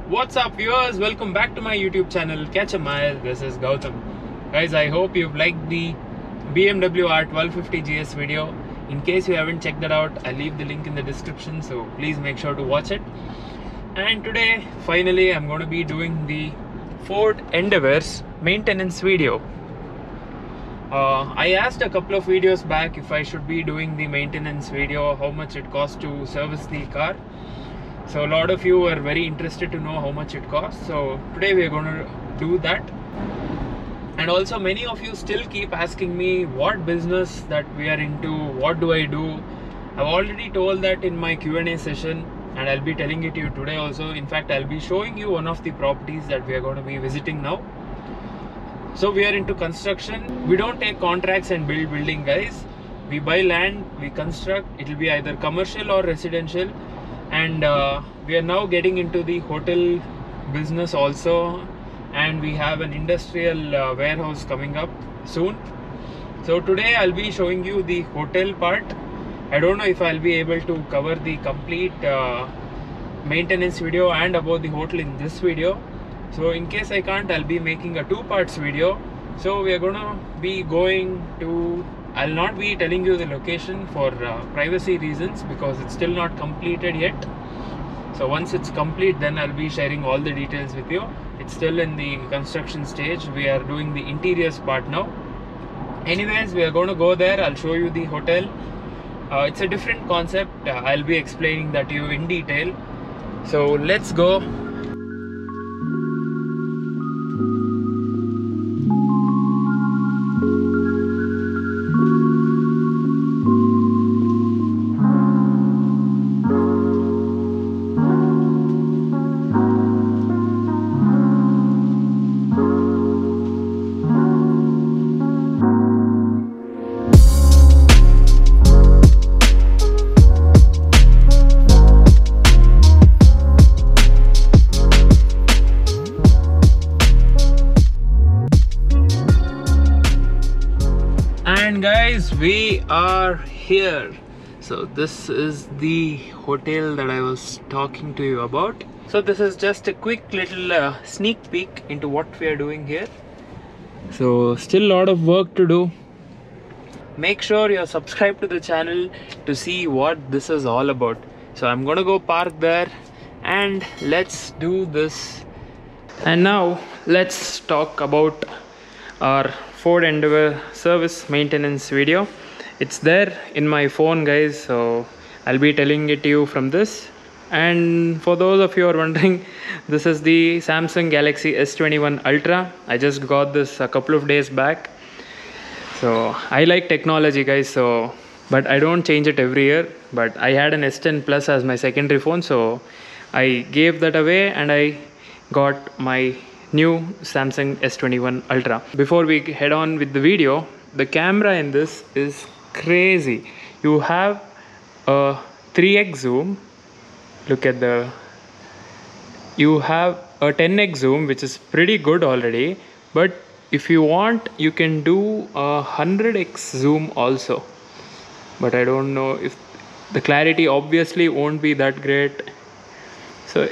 What's up viewers, welcome back to my YouTube channel Catch a Mile. This is Gautam. Guys, I hope you've liked the BMW R1250 GS video. In case you haven't checked that out, I'll leave the link in the description, so please make sure to watch it. And today finally I'm going to be doing the Ford Endeavour's maintenance video. I asked a couple of videos back if I should be doing the maintenance video, how much it costs to service the car. So a lot of you are very interested to know how much it costs. So today we are going to do that. And also many of you still keep asking me what business that we are into, what do I do. I've already told that in my Q&A session, and I'll be telling it to you today also. In fact, I'll be showing you one of the properties that we are going to be visiting now. So we are into construction. We don't take contracts and build building, guys. We buy land, we construct. It will be either commercial or residential. And we are now getting into the hotel business also, and we have an industrial warehouse coming up soon. So today I'll be showing you the hotel part. I don't know if I'll be able to cover the complete maintenance video and about the hotel in this video. So in case I can't, I'll be making a two parts video. So we are gonna be going to, I'll not be telling you the location for privacy reasons because it's still not completed yet. So once it's complete, then I'll be sharing all the details with you. It's still in the construction stage. We are doing the interiors part now. Anyways, we are going to go there. I'll show you the hotel. It's a different concept. I'll be explaining that to you in detail. So let's go. And guys, we are here. So this is the hotel that I was talking to you about. So this is just a quick little sneak peek into what we are doing here. So still a lot of work to do. Make sure you're subscribed to the channel to see what this is all about. So I'm gonna go park there and let's do this. And now let's talk about our Ford Endeavour service maintenance video. It's there in my phone, guys, so I'll be telling it to you from this. And for those of you who are wondering, this is the Samsung Galaxy S21 Ultra. I just got this a couple of days back. So I like technology, guys, so but I don't change it every year. But I had an S10 Plus as my secondary phone, so I gave that away and I got my new Samsung S21 Ultra. Before we head on with the video, the camera in this is crazy. You have a 3x zoom. Look at you have a 10x zoom, which is pretty good already, but if you want, you can do a 100x zoom also, but I don't know if the clarity obviously won't be that great. So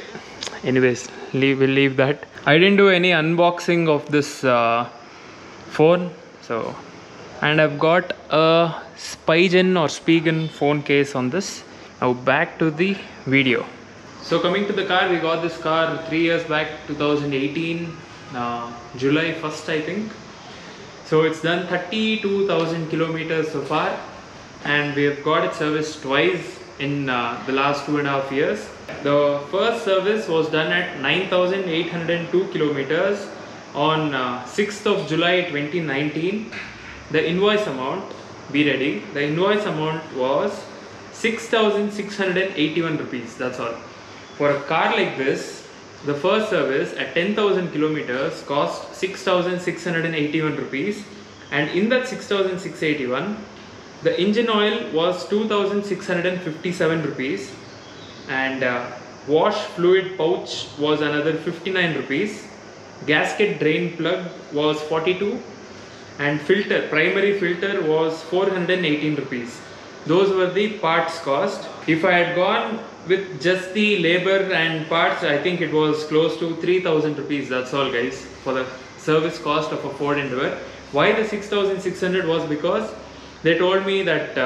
anyways, we'll leave that. I didn't do any unboxing of this phone, so, and I've got a Spigen phone case on this. Now back to the video. So coming to the car, we got this car 3 years back, 2018, July 1st I think. So it's done 32,000 kilometers so far, and we have got it serviced twice in the last 2.5 years. The first service was done at 9,802 kilometers on 6th of July 2019. The invoice amount, be ready, the invoice amount was 6,681 rupees, that's all. For a car like this, the first service at 10,000 kilometers cost 6,681 rupees, and in that 6,681, the engine oil was 2,657 rupees, and wash fluid pouch was another 59 rupees, gasket drain plug was 42, and filter, primary filter was 418 rupees. those were the parts cost. If I had gone with just the labor and parts, I think it was close to 3,000 rupees. That's all, guys, for the service cost of a Ford Endeavour. Why the 6,600 was because they told me that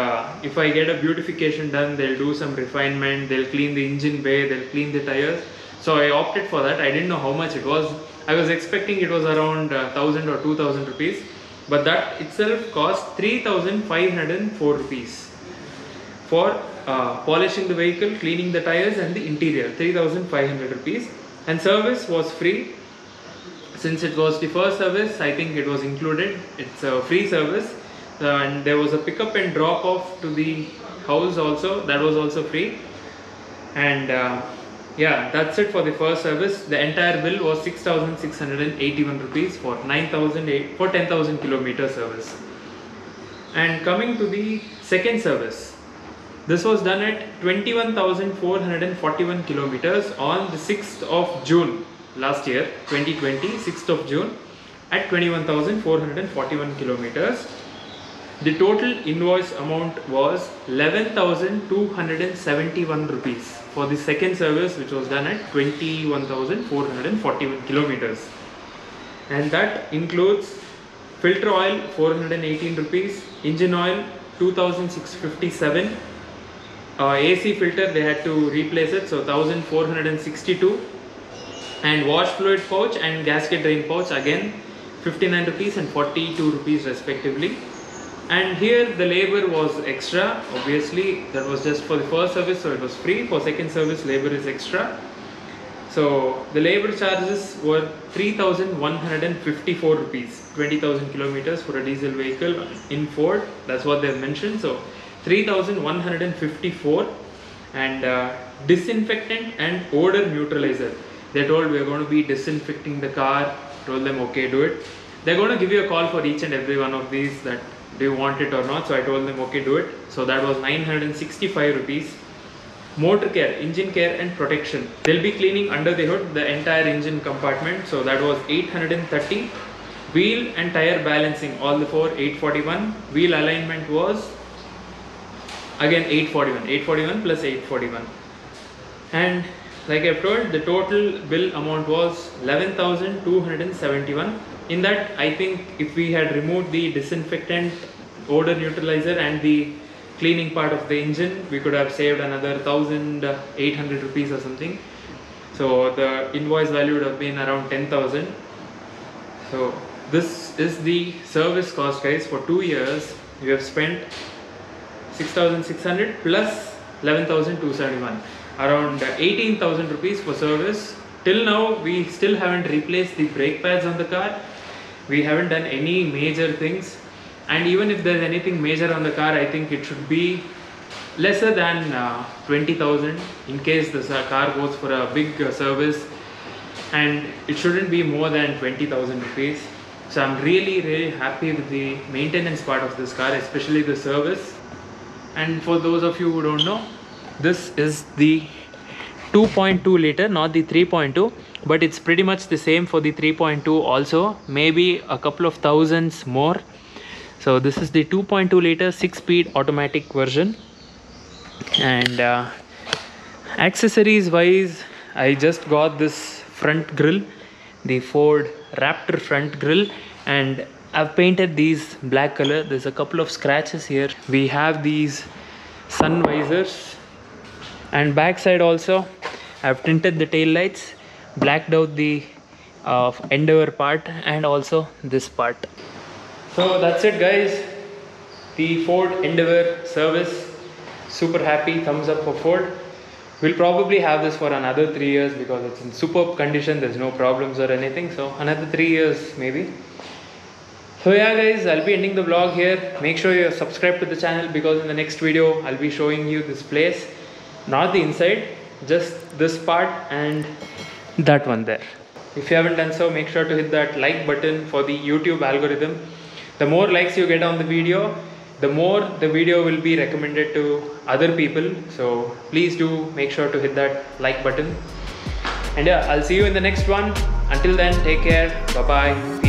if I get a beautification done, they'll do some refinement, they'll clean the engine bay, they'll clean the tires. So I opted for that. I didn't know how much it was. I was expecting it was around 1,000 or 2,000 rupees, but that itself cost 3,504 rupees for polishing the vehicle, cleaning the tires and the interior. 3,500 rupees, and service was free. Since it was the first service, I think it was included. It's a free service, and there was a pickup and drop off to the house also, that was also free. And yeah, that's it for the first service. The entire bill was 6,681 rupees for 10,000 kilometer service. And coming to the second service, this was done at 21,441 kilometers on the 6th of June last year, 2020, 6th of June, at 21,441 kilometers. The total invoice amount was 11,271 rupees for the second service, which was done at 21,441 kilometers. And that includes filter oil 418 rupees, engine oil 2,657, AC filter they had to replace it, so 1,462, and wash fluid pouch and gasket drain pouch again 59 rupees and 42 rupees respectively. And here the labor was extra. Obviously that was just for the first service, so it was free. For second service, labor is extra. So the labor charges were 3,154 rupees, 20,000 kilometers for a diesel vehicle in Ford. That's what they've mentioned. So 3,154. And disinfectant and odor neutralizer. They told we are going to be disinfecting the car. Told them okay, do it. They're going to give you a call for each and every one of these, that do you want it or not. So I told them okay, do it. So that was 965 rupees. Motor care, engine care and protection. They'll be cleaning under the hood the entire engine compartment. So that was 830. Wheel and tire balancing, all the four, 841. Wheel alignment was again 841 plus 841. And like I've told, the total bill amount was 11,271. In that, I think if we had removed the disinfectant, odor neutralizer and the cleaning part of the engine, we could have saved another 1,800 rupees or something. So the invoice value would have been around 10,000. So this is the service cost, guys. For 2 years we have spent 6,600 plus 11,271, around 18,000 rupees for service. Till now we still haven't replaced the brake pads on the car. We haven't done any major things, and even if there's anything major on the car, I think it should be lesser than 20,000 in case the car goes for a big service, and it shouldn't be more than 20,000 rupees. So I'm really happy with the maintenance part of this car, especially the service. And for those of you who don't know, this is the 2.2 liter, not the 3.2, but it's pretty much the same for the 3.2 also, maybe a couple of thousands more. So this is the 2.2 liter 6-speed automatic version. And accessories wise, I just got this front grille, the Ford Raptor front grille, and I've painted these black color. There's a couple of scratches here. We have these sun visors, and backside also I've tinted the tail lights, blacked out the Endeavour part and also this part. So that's it, guys. The Ford Endeavour service, super happy, thumbs up for Ford. We'll probably have this for another 3 years because it's in superb condition. There's no problems or anything, so another 3 years maybe. So yeah, guys, I'll be ending the vlog here. Make sure you're subscribed to the channel, because in the next video I'll be showing you this place, not the inside, just this part and that one there. If you haven't done so, make sure to hit that like button for the YouTube algorithm. The more likes you get on the video, the more the video will be recommended to other people. So please do make sure to hit that like button. And yeah, I'll see you in the next one. Until then, take care. Bye bye.